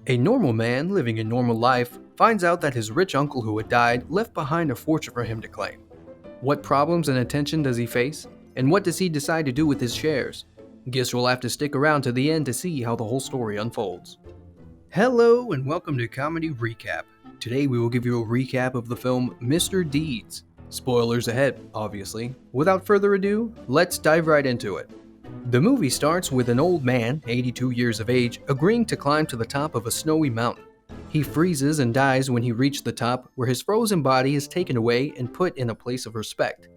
A normal man living a normal life finds out that his rich uncle who had died left behind a fortune for him to claim. What problems and attention does he face? And what does he decide to do with his shares? Guess we'll have to stick around to the end to see how the whole story unfolds. Hello and welcome to Comedy Recap. Today we will give you a recap of the film Mr. Deeds. Spoilers ahead, obviously. Without further ado, let's dive right into it. The movie starts with an old man, 82 years of age, agreeing to climb to the top of a snowy mountain. He freezes and dies when he reaches the top, where his frozen body is taken away and put in a place of respect.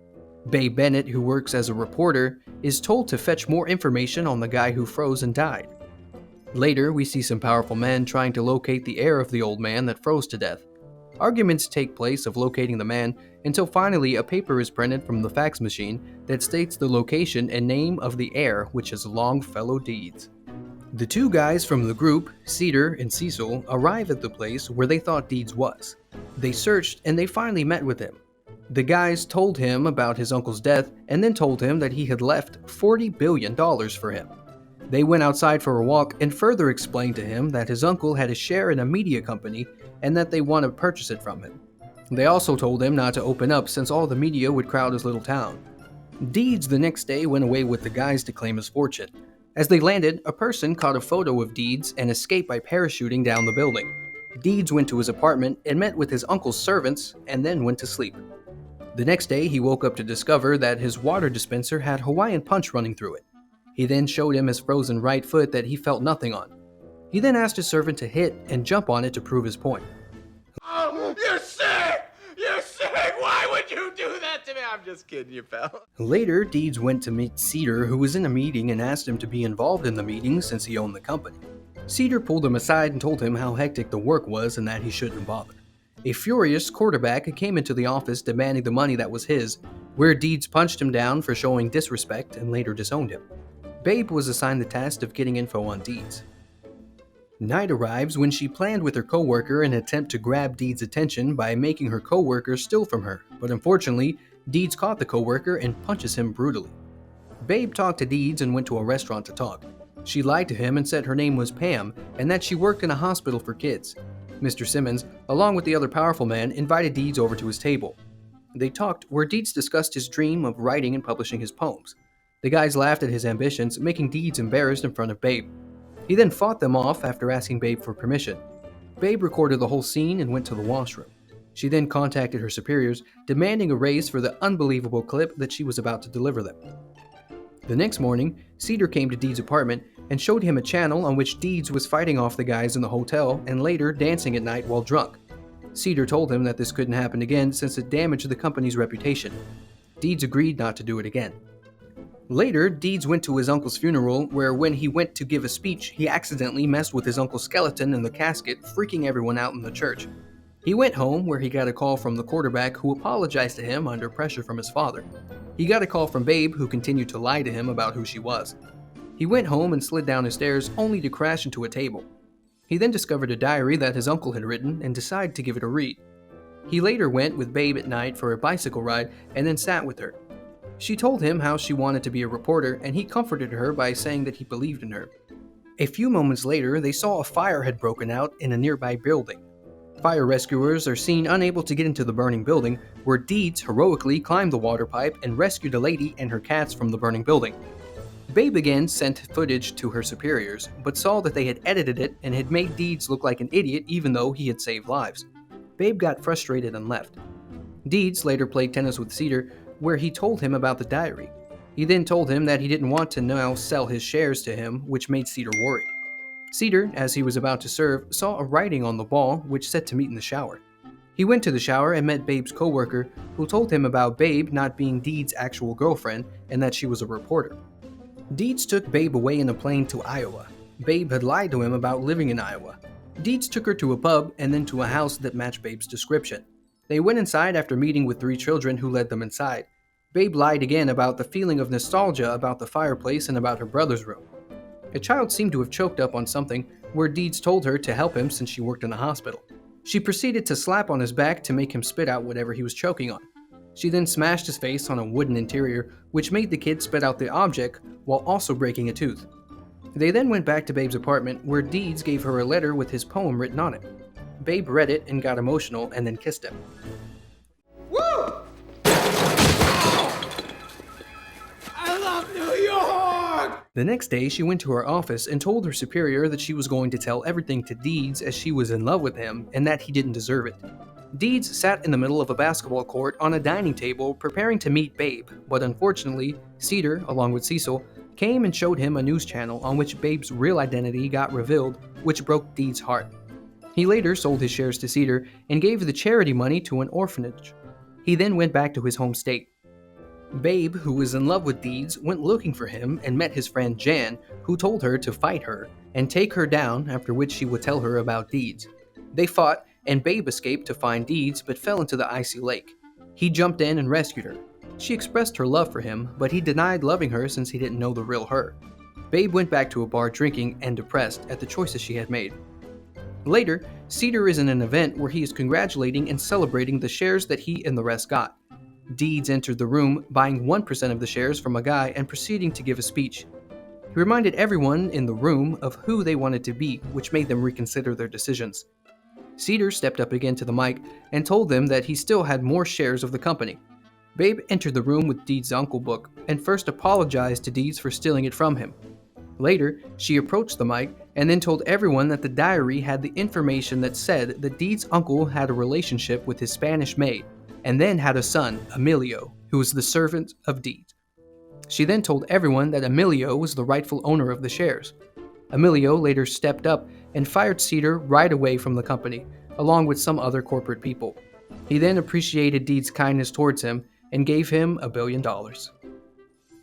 Benett, who works as a reporter, is told to fetch more information on the guy who froze and died. Later, we see some powerful men trying to locate the heir of the old man that froze to death. Arguments take place of locating the man until finally a paper is printed from the fax machine that states the location and name of the heir, which is Longfellow Deeds. The two guys from the group, Cedar and Cecil, arrive at the place where they thought Deeds was. They searched and they finally met with him. The guys told him about his uncle's death and then told him that he had left $40 billion for him. They went outside for a walk and further explained to him that his uncle had a share in a media company and that they want to purchase it from him. They also told him not to open up since all the media would crowd his little town. Deeds the next day went away with the guys to claim his fortune. As they landed, a person caught a photo of Deeds and escaped by parachuting down the building. Deeds went to his apartment and met with his uncle's servants and then went to sleep. The next day, he woke up to discover that his water dispenser had Hawaiian punch running through it. He then showed him his frozen right foot that he felt nothing on. He then asked his servant to hit and jump on it to prove his point. Oh, you're sick! You're sick! Why would you do that to me? I'm just kidding you, pal. Later, Deeds went to meet Cedar, who was in a meeting, and asked him to be involved in the meeting since he owned the company. Cedar pulled him aside and told him how hectic the work was and that he shouldn't bother. A furious quarterback came into the office demanding the money that was his, where Deeds punched him down for showing disrespect and later disowned him. Babe was assigned the task of getting info on Deeds. Night arrives when she planned with her coworker an attempt to grab Deeds' attention by making her coworker steal from her, but unfortunately, Deeds caught the coworker and punches him brutally. Babe talked to Deeds and went to a restaurant to talk. She lied to him and said her name was Pam and that she worked in a hospital for kids. Mr. Simmons, along with the other powerful man, invited Deeds over to his table. They talked where Deeds discussed his dream of writing and publishing his poems. The guys laughed at his ambitions, making Deeds embarrassed in front of Babe. He then fought them off after asking Babe for permission. Babe recorded the whole scene and went to the washroom. She then contacted her superiors, demanding a raise for the unbelievable clip that she was about to deliver them. The next morning, Cedar came to Deeds' apartment and showed him a channel on which Deeds was fighting off the guys in the hotel and later dancing at night while drunk. Cedar told him that this couldn't happen again since it damaged the company's reputation. Deeds agreed not to do it again. Later, Deeds went to his uncle's funeral, where when he went to give a speech, he accidentally messed with his uncle's skeleton in the casket, freaking everyone out in the church. He went home, where he got a call from the quarterback, who apologized to him under pressure from his father. He got a call from Babe, who continued to lie to him about who she was. He went home and slid down his stairs, only to crash into a table. He then discovered a diary that his uncle had written and decided to give it a read. He later went with Babe at night for a bicycle ride and then sat with her. She told him how she wanted to be a reporter, and he comforted her by saying that he believed in her. A few moments later, they saw a fire had broken out in a nearby building. Fire rescuers are seen unable to get into the burning building, where Deeds heroically climbed the water pipe and rescued a lady and her cats from the burning building. Babe again sent footage to her superiors, but saw that they had edited it and had made Deeds look like an idiot even though he had saved lives. Babe got frustrated and left. Deeds later played tennis with Cedar, where he told him about the diary. He then told him that he didn't want to now sell his shares to him, which made Cedar worried. Cedar, as he was about to serve, saw a writing on the ball which said to meet in the shower. He went to the shower and met Babe's coworker, who told him about Babe not being Deeds' actual girlfriend and that she was a reporter. Deeds took Babe away in a plane to Iowa. Babe had lied to him about living in Iowa. Deeds took her to a pub and then to a house that matched Babe's description. They went inside after meeting with 3 children who led them inside. Babe lied again about the feeling of nostalgia about the fireplace and about her brother's room. A child seemed to have choked up on something, where Deeds told her to help him since she worked in a hospital. She proceeded to slap on his back to make him spit out whatever he was choking on. She then smashed his face on a wooden interior, which made the kid spit out the object while also breaking a tooth. They then went back to Babe's apartment, where Deeds gave her a letter with his poem written on it. Babe read it and got emotional and then kissed him. Woo! I love New York! The next day, she went to her office and told her superior that she was going to tell everything to Deeds, as she was in love with him and that he didn't deserve it. Deeds sat in the middle of a basketball court on a dining table preparing to meet Babe, but unfortunately, Cedar, along with Cecil, came and showed him a news channel on which Babe's real identity got revealed, which broke Deeds' heart. He later sold his shares to Cedar and gave the charity money to an orphanage. He then went back to his home state. Babe, who was in love with Deeds, went looking for him and met his friend Jan, who told her to fight her and take her down, after which she would tell her about Deeds. They fought, and Babe escaped to find Deeds but fell into the icy lake. He jumped in and rescued her. She expressed her love for him, but he denied loving her since he didn't know the real her. Babe went back to a bar drinking and depressed at the choices she had made. Later, Cedar is in an event where he is congratulating and celebrating the shares that he and the rest got. Deeds entered the room, buying 1% of the shares from a guy and proceeding to give a speech. He reminded everyone in the room of who they wanted to be, which made them reconsider their decisions. Cedar stepped up again to the mic and told them that he still had more shares of the company. Babe entered the room with Deeds' uncle book and first apologized to Deeds for stealing it from him. Later, she approached the mic and then told everyone that the diary had the information that said that Deeds' uncle had a relationship with his Spanish maid, and then had a son, Emilio, who was the servant of Deeds. She then told everyone that Emilio was the rightful owner of the shares. Emilio later stepped up and fired Cedar right away from the company, along with some other corporate people. He then appreciated Deeds' kindness towards him and gave him $1 billion.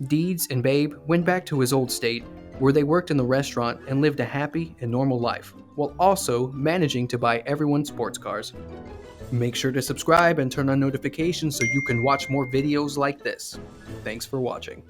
Deeds and Babe went back to his old state, where they worked in the restaurant and lived a happy and normal life, while also managing to buy everyone sports cars. Make sure to subscribe and turn on notifications so you can watch more videos like this. Thanks for watching.